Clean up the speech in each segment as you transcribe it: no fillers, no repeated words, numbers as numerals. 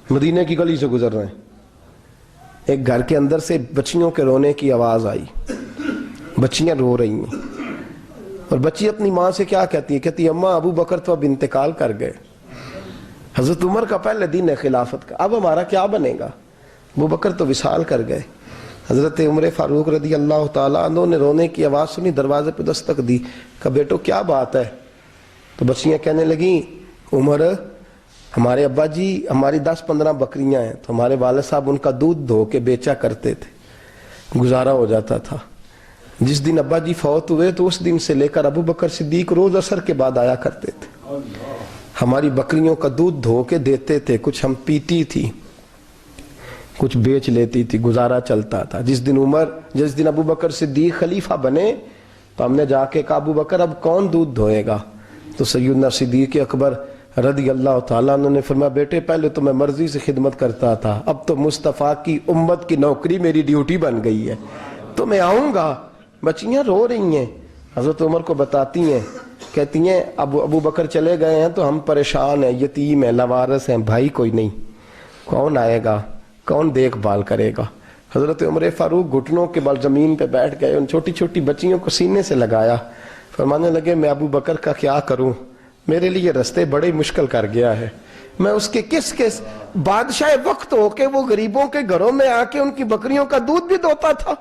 مدینے کی گلی سے گزر رہے ہیں، ایک گھر کے اندر سے بچیوں کے رونے کی آواز آئی، بچیاں رو رہی ہیں، اور بچی اپنی ماں سے کیا کہتی ہے؟ کہتی ہے اماں ابو بکر تو اب انتقال کر گئے، حضرت عمر کا پہلے دن ہے خلافت کا، اب ہمارا کیا بنے گا؟ ابو بکر تو وصال کر گئے۔ حضرت عمر فاروق رضی اللہ تعالیٰ عنہ نے رونے کی آواز سنی، دروازے پہ دستک دی، کہا بیٹو کیا بات ہے؟ تو بچیاں کہنے لگیں عمر ہمارے ابا جی ہماری 10-15 بکریاں ہیں، تو ہمارے والد صاحب ان کا دودھ دھو کے بیچا کرتے تھے، گزارا ہو جاتا تھا۔ جس دن ابا جی فوت ہوئے تو اس دن سے لے کر ابو بکر صدیق روز عصر کے بعد آیا کرتے تھے، ہماری بکریوں کا دودھ دھو کے دیتے تھے، کچھ ہم پیتی تھی، کچھ بیچ لیتی تھی، گزارا چلتا تھا۔ جس دن ابو بکر صدیق خلیفہ بنے تو ہم نے جا کے کہا ابو بکر اب کون دودھ دھوئے گا؟ تو سیدنا صدیق اکبر رضی اللہ تعالیٰ عنہ نے فرمایا بیٹے پہلے تو میں مرضی سے خدمت کرتا تھا، اب تو مصطفیٰ کی امت کی نوکری میری ڈیوٹی بن گئی ہے، تو میں آؤں گا۔ بچیاں رو رہی ہیں، حضرت عمر کو بتاتی ہیں، کہتی ہیں ابو بکر چلے گئے ہیں تو ہم پریشان ہیں، یتیم ہیں، لاوارث ہیں، بھائی کوئی نہیں، کون آئے گا، کون دیکھ بھال کرے گا؟ حضرت عمر فاروق گھٹنوں کے بل زمین پہ بیٹھ گئے، ان چھوٹی چھوٹی بچیوں کو سینے سے لگایا، فرمانے لگے میں ابو بکر کا کیا کروں، میرے لیے رستے بڑے مشکل کر گیا ہے، میں اس کے کس بادشاہ وقت ہو کے وہ غریبوں کے گھروں میں آ کے ان کی بکریوں کا دودھ بھی دوتا تھا،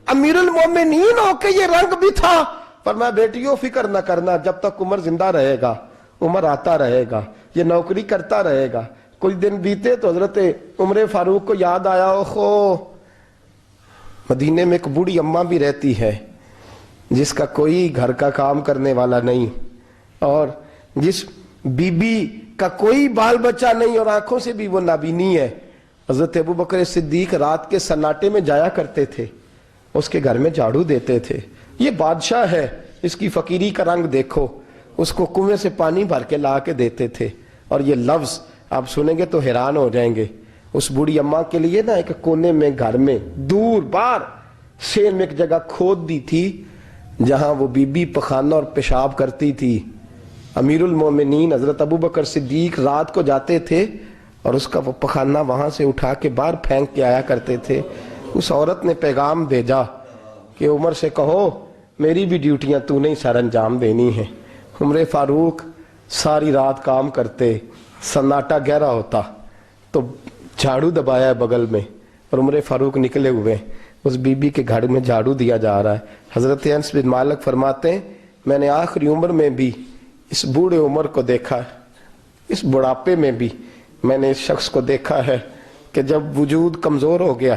امیر المومنین ہو کے یہ رنگ بھی تھا۔ فرمایا بیٹیوں فکر نہ کرنا، جب تک عمر زندہ رہے گا، عمر آتا رہے گا، یہ نوکری کرتا رہے گا۔ کچھ دن بیتے تو حضرت عمر فاروق کو یاد آیا اوہو مدینے میں ایک بوڑھی اماں بھی رہتی ہے جس کا کوئی گھر کا کام کرنے والا نہیں، اور جس بی بی کا کوئی بال بچہ نہیں اور آنکھوں سے بھی وہ نابینی ہے۔ حضرت ابو بکر صدیق رات کے سناٹے میں جایا کرتے تھے، اس کے گھر میں جھاڑو دیتے تھے، یہ بادشاہ ہے، اس کی فقیری کا رنگ دیکھو، اس کو کنویں سے پانی بھر کے لا کے دیتے تھے۔ اور یہ لفظ آپ سنیں گے تو حیران ہو جائیں گے، اس بوڑھی اماں کے لیے نا ایک کونے میں گھر میں دور بار شیر میں ایک جگہ کھود دی تھی جہاں وہ بی بی پخانہ اور پیشاب کرتی تھی۔ امیر المومنین حضرت ابو بکر صدیق رات کو جاتے تھے اور اس کا وہ پخانہ وہاں سے اٹھا کے باہر پھینک کے آیا کرتے تھے۔ اس عورت نے پیغام بھیجا کہ عمر سے کہو میری بھی ڈیوٹیاں تو نہیں سر انجام دینی ہیں۔ عمر فاروق ساری رات کام کرتے، سناٹا گہرا ہوتا تو جھاڑو دبایا ہے بغل میں، اور عمر فاروق نکلے ہوئے اس بی بی کے گھر میں جھاڑو دیا جا رہا ہے۔ حضرت انس بن مالک فرماتے ہیں میں نے آخری عمر میں بھی اس بوڑھے عمر کو دیکھا ہے، اس بڑھاپے میں بھی میں نے اس شخص کو دیکھا ہے کہ جب وجود کمزور ہو گیا،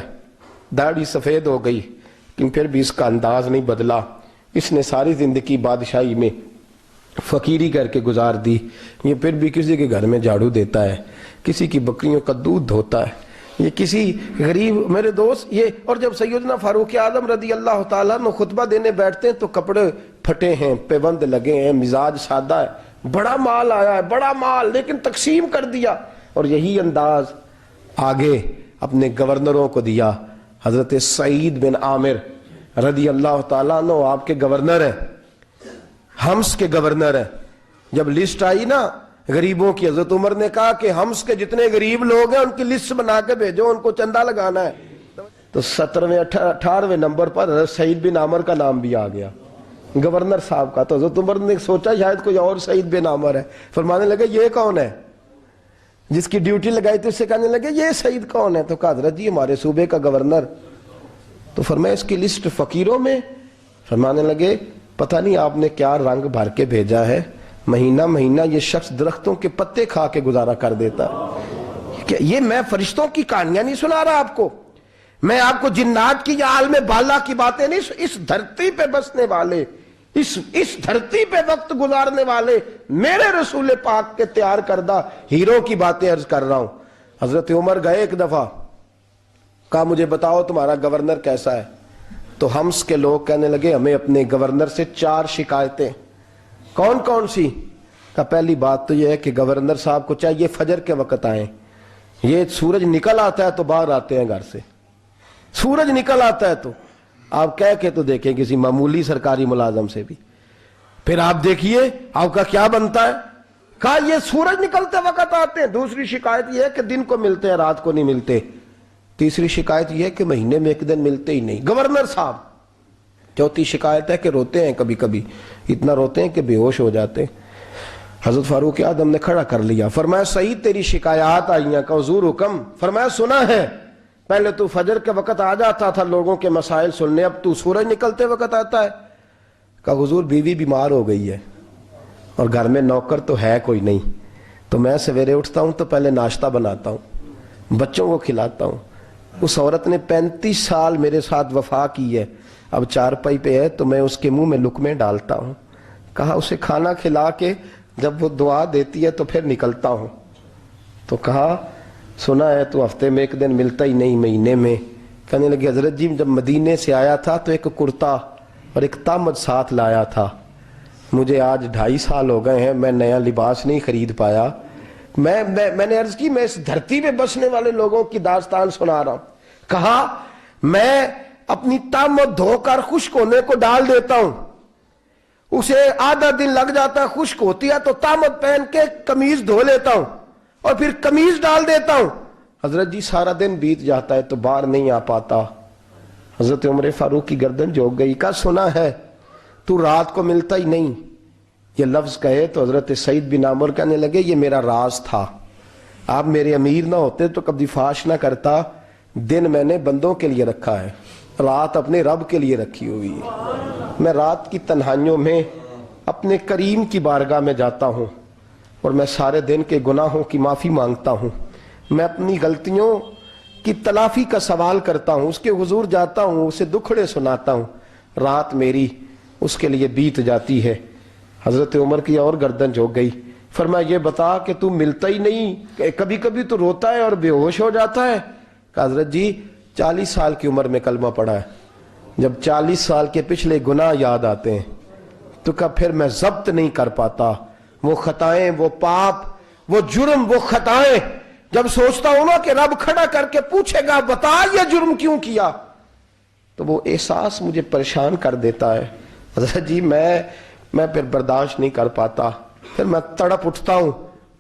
داڑھی سفید ہو گئی، لیکن پھر بھی اس کا انداز نہیں بدلا۔ اس نے ساری زندگی بادشاہی میں فقیری کر کے گزار دی، یہ پھر بھی کسی کے گھر میں جھاڑو دیتا ہے، کسی کی بکریوں کا دودھ دھوتا ہے، یہ کسی غریب میرے دوست یہ۔ اور جب سیدنا فاروق اعظم رضی اللہ تعالیٰ عنہ خطبہ دینے بیٹھتے ہیں تو کپڑے پھٹے ہیں، پیوند لگے ہیں، مزاج سادہ ہے، بڑا مال آیا ہے، بڑا مال، لیکن تقسیم کر دیا، اور یہی انداز آگے اپنے گورنروں کو دیا۔ حضرت سعید بن عامر رضی اللہ تعالیٰ عنہ آپ کے گورنر ہیں، حمص کے گورنر ہیں۔ جب لسٹ آئی نا غریبوں کی، حضرت عمر نے کہا کہ حمص کے جتنے غریب لوگ ہیں ان کی لسٹ بنا کے بھیجو، ان کو چندہ لگانا ہے۔ تو 17ویں 18ویں نمبر پر حضرت سعید بن عامر کا نام بھی آ گیا، گورنر صاحب کا۔ تو حضرت عمر نے سوچا شاید کوئی اور سعید بن عامر ہے، فرمانے لگے یہ کون ہے؟ جس کی ڈیوٹی لگائی تھی اس سے کہنے لگے یہ سعید کون ہے؟ تو کہا حضرت جی ہمارے صوبے کا گورنر۔ تو فرمایا اس کی لسٹ فقیروں میں؟ فرمانے لگے پتہ نہیں آپ نے کیا رنگ بھر کے بھیجا ہے، مہینہ مہینہ یہ شخص درختوں کے پتے کھا کے گزارا کر دیتا ہے۔ یہ میں فرشتوں کی کہانیاں نہیں سنا رہا آپ کو، میں آپ کو جنات کی یا عالم بالا کی باتیں نہیں، اس دھرتی پہ بسنے والے، اس دھرتی پہ وقت گزارنے والے میرے رسول پاک کے تیار کردہ ہیرو کی باتیں عرض کر رہا ہوں۔ حضرت عمر گئے ایک دفعہ، کہا مجھے بتاؤ تمہارا گورنر کیسا ہے؟ تو حمص کے لوگ کہنے لگے ہمیں اپنے گورنر سے 4 شکایتیں۔ کون کون سی؟ کہا پہلی بات تو یہ ہے کہ گورنر صاحب کو چاہیے فجر کے وقت آئیں، یہ سورج نکل آتا ہے تو باہر آتے ہیں گھر سے، سورج نکل آتا ہے تو آپ کہہ کے تو دیکھیں کسی معمولی سرکاری ملازم سے بھی، پھر آپ دیکھیے آپ کا کیا بنتا ہے، کہا یہ سورج نکلتے وقت آتے ہیں. دوسری شکایت یہ ہے کہ دن کو ملتے ہیں رات کو نہیں ملتے. تیسری شکایت یہ ہے کہ مہینے میں ایک دن ملتے ہی نہیں گورنر صاحب. چوتھی شکایت ہے کہ روتے ہیں کبھی کبھی, اتنا روتے ہیں کہ بے ہوش ہو جاتے ہیں. حضرت فاروق اعظم نے کھڑا کر لیا, فرمایا سعید تیری شکایات آئی ہیں. کہ حضور حکم. فرمایا سنا ہے, پہلے تو فجر کے وقت آ جاتا تھا لوگوں کے مسائل سننے, اب تو سورج نکلتے وقت آتا ہے. کہ حضور بیوی بیمار ہو گئی ہے اور گھر میں نوکر تو ہے کوئی نہیں, تو میں سویرے اٹھتا ہوں تو پہلے ناشتہ بناتا ہوں, بچوں کو کھلاتا ہوں. اس عورت نے 35 سال میرے ساتھ وفا کی ہے, اب چارپائی پہ ہے تو میں اس کے منہ میں لقمے ڈالتا ہوں. کہا اسے کھانا کھلا کے جب وہ دعا دیتی ہے تو پھر نکلتا ہوں. تو کہا سنا ہے تو ہفتے میں ایک دن ملتا ہی نہیں مہینے میں. کہنے لگے حضرت جی جب مدینے سے آیا تھا تو ایک کرتا اور ایک تامد ساتھ لایا تھا, مجھے آج 2.5 سال ہو گئے ہیں, میں نیا لباس نہیں خرید پایا. میں نے عرض کی میں اس دھرتی پہ بسنے والے لوگوں کی داستان سنا رہا ہوں. کہا میں اپنی تامد دھو کر خشک ہونے کو ڈال دیتا ہوں, اسے آدھا دن لگ جاتا ہے, خشک ہوتی ہے تو تامد پہن کے قمیض دھو لیتا ہوں اور پھر قمیض ڈال دیتا ہوں. حضرت جی سارا دن بیت جاتا ہے تو باہر نہیں آ پاتا. حضرت عمر فاروق کی گردن جھک گئی. کہا سنا ہے تو رات کو ملتا ہی نہیں. یہ لفظ کہے تو حضرت سعید بن عامر کہنے لگے یہ میرا راز تھا, آپ میرے امیر نہ ہوتے تو کبھی فاش نہ کرتا. دن میں نے بندوں کے لیے رکھا ہے, رات اپنے رب کے لیے رکھی ہوئی ہے. میں رات کی تنہائیوں میں اپنے کریم کی بارگاہ میں جاتا ہوں اور میں سارے دن کے گناہوں کی معافی مانگتا ہوں. میں اپنی غلطیوں کی تلافی کا سوال کرتا ہوں, اس کے حضور جاتا ہوں, اسے دکھڑے سناتا ہوں. رات میری اس کے لیے بیت جاتی ہے. حضرت عمر کی اور گردن جھک گئی. فرمایا یہ بتا کہ تو ملتا ہی نہیں, کبھی کبھی تو روتا ہے اور بے ہوش ہو جاتا ہے. کہ حضرت جی 40 سال کی عمر میں کلمہ پڑھا ہے, جب 40 سال کے پچھلے گناہ یاد آتے ہیں تو کہ پھر میں ضبط نہیں کر پاتا. وہ خطائیں, وہ پاپ, وہ جرم, وہ خطائیں جب سوچتا ہوں نا کہ رب کھڑا کر کے پوچھے گا بتا یہ جرم کیوں کیا, تو وہ احساس مجھے پریشان کر دیتا ہے. حضرت جی میں پھر برداشت نہیں کر پاتا, پھر میں تڑپ اٹھتا ہوں,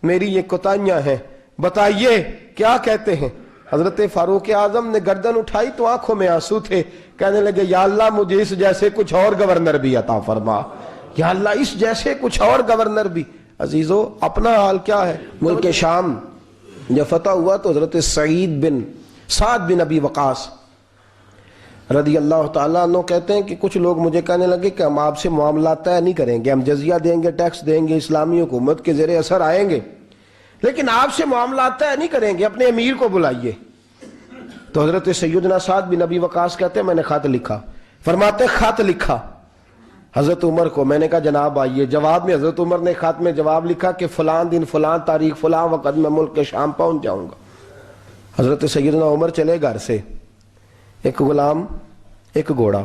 میری یہ کوتاہیاں ہیں, بتائیے کیا کہتے ہیں. حضرت فاروق اعظم نے گردن اٹھائی تو آنکھوں میں آنسو تھے. کہنے لگے یا اللہ مجھے اس جیسے کچھ اور گورنر بھی عطا فرما, یا اللہ اس جیسے کچھ اور گورنر بھی. عزیزو اپنا حال کیا ہے. ملک شام جب فتح ہوا تو حضرت سعد بن ابی وقاص رضی اللہ تعالیٰ عنہ کہتے ہیں کہ کچھ لوگ مجھے کہنے لگے کہ ہم آپ سے معاملات طے نہیں کریں گے, ہم جزیہ دیں گے, ٹیکس دیں گے, اسلامی حکومت کے زیر اثر آئیں گے, لیکن آپ سے معاملات طے نہیں کریں گے, اپنے امیر کو بلائیے. تو حضرت سیدنا سعد بن ابی وقاص کہتے ہیں میں نے خط لکھا. فرماتے خط لکھا حضرت عمر کو. میں نے کہا جناب آئیے. جواب میں حضرت عمر نے خط میں جواب لکھا کہ فلاں دن فلاں تاریخ فلاں وقت میں ملک کے شام پہنچ جاؤں گا. حضرت سیدنا عمر چلے گھر سے, ایک غلام, ایک گھوڑا,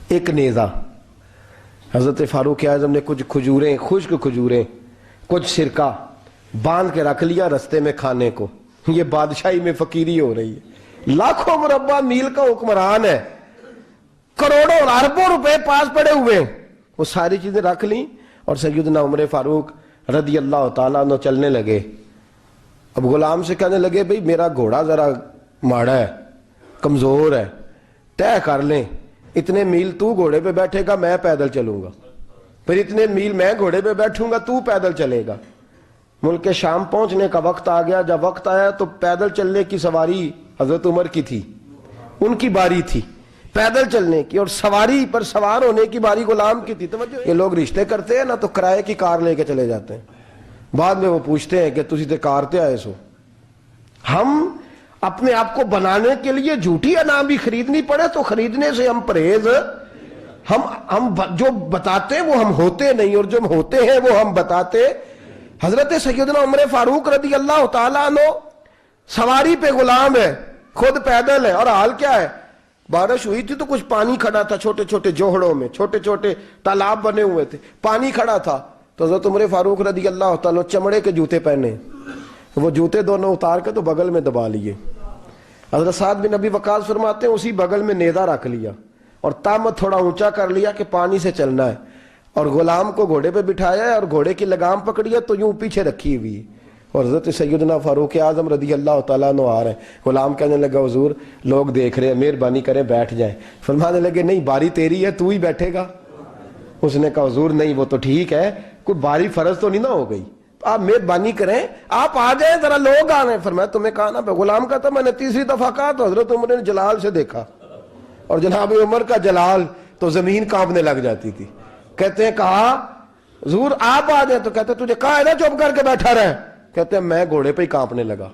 ایک نیزہ. حضرت فاروق اعظم نے کچھ کھجوریں, خشک کھجوریں, کچھ سرکہ باندھ کے رکھ لیا رستے میں کھانے کو. یہ بادشاہی میں فقیری ہو رہی ہے. لاکھوں مربع میل کا حکمران ہے, کروڑوں اور اربوں روپے پاس پڑے ہوئے, وہ ساری چیزیں رکھ لیں اور سیدنا عمر فاروق رضی اللہ تعالیٰ عنہ چلنے لگے. اب غلام سے کہنے لگے بھئی میرا گھوڑا ذرا ماڑا ہے, کمزور ہے, طے کر لیں, اتنے میل تو گھوڑے پہ بیٹھے گا, میں پیدل چلوں گا, پھر اتنے میل میں گھوڑے پہ بیٹھوں گا, تو پیدل چلے گا. ملک شام پہنچنے کا وقت آ گیا. جب وقت آیا تو پیدل چلنے کی سواری حضرت عمر کی تھی, ان کی باری تھی پیدل چلنے کی, اور سواری پر سوار ہونے کی باری غلام کی تھی. توجہ, یہ لوگ رشتے کرتے ہیں نا تو کرائے کی کار لے کے چلے جاتے ہیں, بعد میں وہ پوچھتے ہیں کہ تسی تے کار تے آئے سو. ہم اپنے آپ کو بنانے کے لیے جھوٹی انعام بھی خریدنی پڑے تو خریدنے سے ہم پرہیز, ہم جو بتاتے ہیں وہ ہم ہوتے نہیں, اور جو ہم ہوتے ہیں وہ ہم بتاتے. حضرت سیدنا عمر فاروق رضی اللہ تعالیٰ عنہ سواری پہ غلام ہے, خود پیدل ہے, اور حال کیا ہے, بارش ہوئی تھی تو کچھ پانی کھڑا تھا, چھوٹے چھوٹے جوہڑوں میں چھوٹے چھوٹے تالاب بنے ہوئے تھے, پانی کھڑا تھا. تو حضرت عمر فاروق رضی اللہ تعالیٰ چمڑے کے جوتے پہنے, وہ جوتے دونوں اتار کے تو بغل میں دبا لیے. حضرت سعد بن ابی وقاص فرماتے ہیں اسی بغل میں نیزہ رکھ لیا اور تامت تھوڑا اونچا کر لیا کہ پانی سے چلنا ہے. اور غلام کو گھوڑے پہ بٹھایا ہے اور گھوڑے کی لگام پکڑی ہے تو یوں پیچھے رکھی ہوئی ہے، اور حضرت سیدنا فاروق اعظم رضی اللہ تعالیٰ عنہ آ رہے ہیں۔ غلام کہنے لگا حضور لوگ دیکھ رہے ہیں، مہربانی کریں بیٹھ جائیں۔ فرمانے لگے نہیں، باری تیری ہے، تو ہی بیٹھے گا۔ اس نے کہا حضور نہیں، وہ تو ٹھیک ہے، کوئی باری فرض تو نہیں نہ ہو گئی، آپ مہربانی کریں آپ آ جائیں، ذرا لوگ آ رہے ہیں۔ فرمایا تمہیں کہا نا، غلام کہتا میں نے تیسری دفعہ کہا تو حضرت عمر نے جلال سے دیکھا، اور جناب عمر کا جلال تو زمین کانپنے لگ جاتی تھی۔ کہتے ہیں کہا حضور آپ آ جائیں، تو کہتے تجھے کہا ہے نا چپ کر کے بیٹھا رہے، کہتے ہیں میں گھوڑے پہ ہی کانپنے لگا۔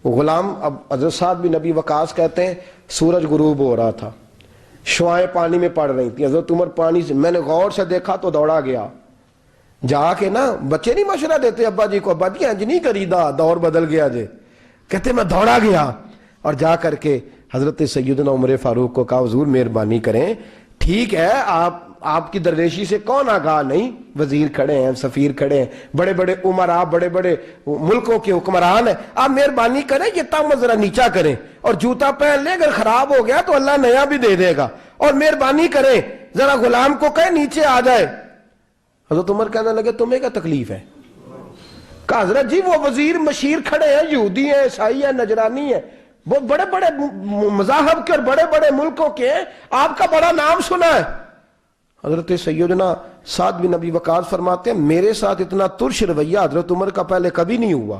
غلام اب حضرت سعد بن ابی وقاص کہتے ہیں سورج غروب ہو رہا تھا، شعائیں پانی میں پڑ رہی تھی، حضرت عمر پانی سے، میں نے غور سے دیکھا تو دوڑا گیا، جا کے نا بچے نہیں مشورہ دیتے ابا جی کو، ابا جی انج نہیں کری دا، دور بدل گیا جے، کہتے میں دوڑا گیا اور جا کر کے حضرت سیدنا عمر فاروق کو کہا حضور مہربانی کریں، ٹھیک ہے آپ کی درویشی سے کون آگاہ نہیں، وزیر کھڑے ہیں، سفیر کھڑے ہیں، بڑے بڑے عمرا، بڑے بڑے ملکوں کے حکمران ہیں، آپ مہربانی کریں یہ تم ذرا نیچا کریں، اور جوتا پہن لے، اگر خراب ہو گیا تو اللہ نیا بھی دے دے گا، اور مہربانی کریں ذرا غلام کو کہیں نیچے آ جائے۔ حضرت عمر کہنے لگے تمہیں کیا تکلیف ہے؟ کہا حضرت جی وہ وزیر مشیر کھڑے ہیں، یہودی ہیں، عیسائی ہیں، نجرانی ہیں، وہ بڑے بڑے مذاہب کے اور بڑے بڑے ملکوں کے ہیں، آپ کا بڑا نام سنا ہے۔ حضرت سیدنا سعد بن ابی وقاص فرماتے ہیں میرے ساتھ اتنا ترش رویہ حضرت عمر کا پہلے کبھی نہیں ہوا،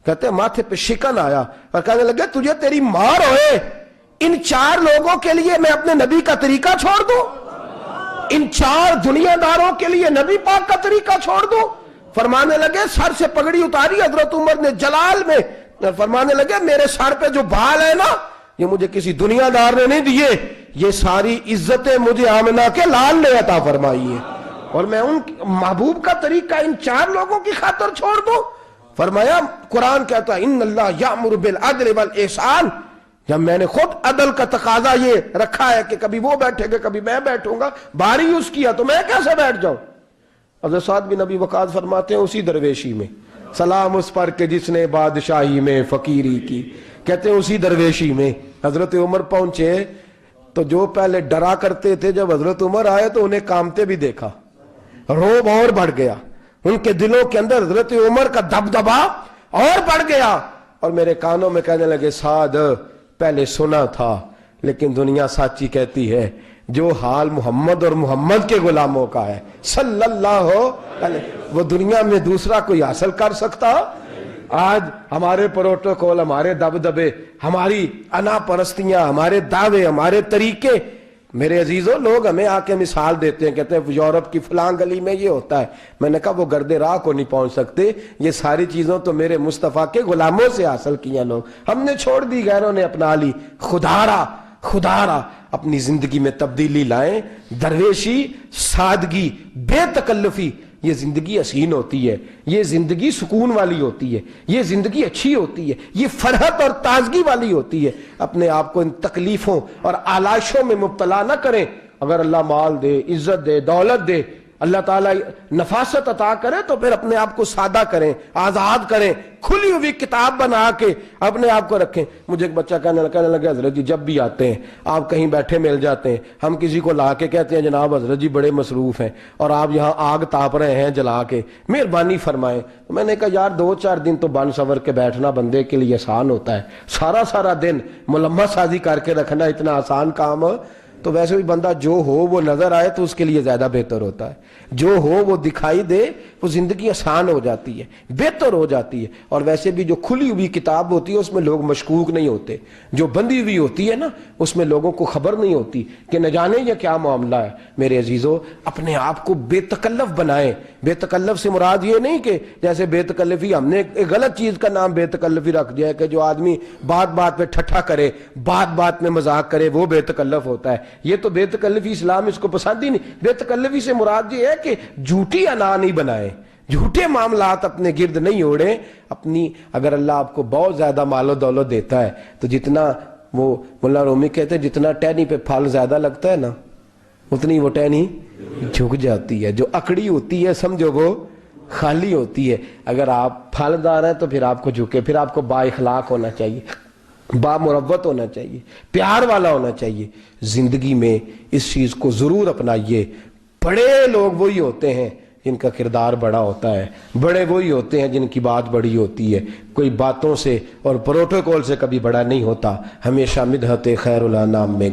کہتے ہیں ماتھے پہ شکن آیا اور کہنے لگے تجھے تیری مار ہوئے، ان 4 لوگوں کے لیے میں اپنے نبی کا طریقہ چھوڑ دوں، ان 4 دنیا داروں کے لیے نبی پاک کا طریقہ چھوڑ دوں؟ فرمانے لگے سر سے پگڑی اتاری حضرت عمر نے جلال میں، فرمانے لگے میرے سر پہ جو بال ہے نا یہ مجھے کسی دنیا دار نے نہیں دیے، یہ ساری عزتیں مجھے آمنہ کے لال نے عطا فرمائی ہے، اور میں ان محبوب کا طریقہ ان 4 لوگوں کی خاطر چھوڑ دوں؟ فرمایا قرآن کہتا ہے ان اللہ یأمر بالعدل والاحسان، جب میں نے خود عدل کا تقاضا یہ رکھا ہے کہ کبھی وہ بیٹھے گا کبھی میں بیٹھوں گا، باری اس کیا تو میں کیسے بیٹھ جاؤں؟ حضرت سعد بن ابی وقاص فرماتے ہیں اسی درویشی میں سلام اس پر کہ جس نے بادشاہی میں فقیری کی، کہتے ہیں اسی درویشی میں حضرت عمر پہنچے تو جو پہلے ڈرا کرتے تھے جب حضرت عمر آئے تو انہیں کامتے بھی دیکھا، روب اور بڑھ گیا، ان کے دلوں کے اندر حضرت عمر کا دبدبا اور بڑھ گیا، اور میرے کانوں میں کہنے لگے سعد پہلے سنا تھا لیکن دنیا سچی کہتی ہے، جو حال محمد اور محمد کے غلاموں کا ہے صلی اللہ علیہ، وہ دنیا میں دوسرا کوئی حاصل کر سکتا؟ آج ہمارے پروٹوکول، ہمارے دبدبے، ہماری انا پرستیاں، ہمارے دعوے، ہمارے طریقے، میرے عزیزوں لوگ ہمیں آ کے مثال دیتے ہیں، کہتے ہیں یورپ کی فلاں گلی میں یہ ہوتا ہے، میں نے کہا وہ گرد راہ کو نہیں پہنچ سکتے، یہ ساری چیزوں تو میرے مصطفیٰ کے غلاموں سے حاصل کیا، لوگ ہم نے چھوڑ دی، غیروں نے اپنا لی۔ خدا را اپنی زندگی میں تبدیلی لائیں، درویشی، سادگی، بے تکلفی، یہ زندگی حسین ہوتی ہے، یہ زندگی سکون والی ہوتی ہے، یہ زندگی اچھی ہوتی ہے، یہ فرحت اور تازگی والی ہوتی ہے۔ اپنے آپ کو ان تکلیفوں اور آلائشوں میں مبتلا نہ کریں، اگر اللہ مال دے، عزت دے، دولت دے، اللہ تعالیٰ نفاست عطا کرے تو پھر اپنے آپ کو سادہ کریں، آزاد کریں، کھلی ہوئی کتاب بنا کے اپنے آپ کو رکھیں۔ مجھے ایک بچہ کہنے لگا حضرت جی جب بھی آتے ہیں آپ کہیں بیٹھے مل جاتے ہیں، ہم کسی کو لا کے کہتے ہیں جناب حضرت جی بڑے مصروف ہیں اور آپ یہاں آگ تاپ رہے ہیں جلا کے، مہربانی فرمائیں۔ میں نے کہا یار 2-4 دن تو بن سور کے بیٹھنا بندے کے لیے آسان ہوتا ہے، سارا دن ملمہ سازی کر کے رکھنا اتنا آسان کام، تو ویسے بھی بندہ جو ہو وہ نظر آئے تو اس کے لیے زیادہ بہتر ہوتا ہے، جو ہو وہ دکھائی دے، وہ زندگی آسان ہو جاتی ہے، بہتر ہو جاتی ہے۔ اور ویسے بھی جو کھلی ہوئی کتاب ہوتی ہے اس میں لوگ مشکوک نہیں ہوتے، جو بندی ہوئی ہوتی ہے نا اس میں لوگوں کو خبر نہیں ہوتی کہ نہ جانے یہ کیا معاملہ ہے۔ میرے عزیزوں اپنے آپ کو بے تکلف بنائیں۔ بے تکلف سے مراد یہ نہیں کہ جیسے بے تکلفی ہم نے ایک غلط چیز کا نام بے تکلفی رکھ دیا ہے کہ جو آدمی بات پہ ٹھٹھا کرے، بات میں مذاق کرے، وہ بے تکلف ہوتا ہے۔ یہ تو بے تکلفی اسلام اس کو پسند ہی نہیں۔ بے تکلفی سے مراد یہ ہے کہ جھوٹی انا نہیں بنائیں، جھوٹے معاملات اپنے گرد نہیں اوڑیں۔ اپنی اگر اللہ آپ کو بہت زیادہ مال و دولت دیتا ہے تو جتنا وہ مولانا رومی کہتے ہیں جتنا ٹہنی پہ پھل زیادہ لگتا ہے نا اتنی وہ ٹہنی جھک جاتی ہے، جو اکڑی ہوتی ہے سمجھو وہ خالی ہوتی ہے۔ اگر آپ پھلدار ہیں تو پھر آپ کو جھکے، پھر آپ کو با اخلاق ہونا چاہیے، با مروت ہونا چاہیے، پیار والا ہونا چاہیے۔ زندگی میں اس چیز کو ضرور اپنائیے، بڑے لوگ وہی ہوتے ہیں جن کا کردار بڑا ہوتا ہے، بڑے وہی ہوتے ہیں جن کی بات بڑی ہوتی ہے، کوئی باتوں سے اور پروٹوکول سے کبھی بڑا نہیں ہوتا، ہمیشہ مدحت خیر الانام میں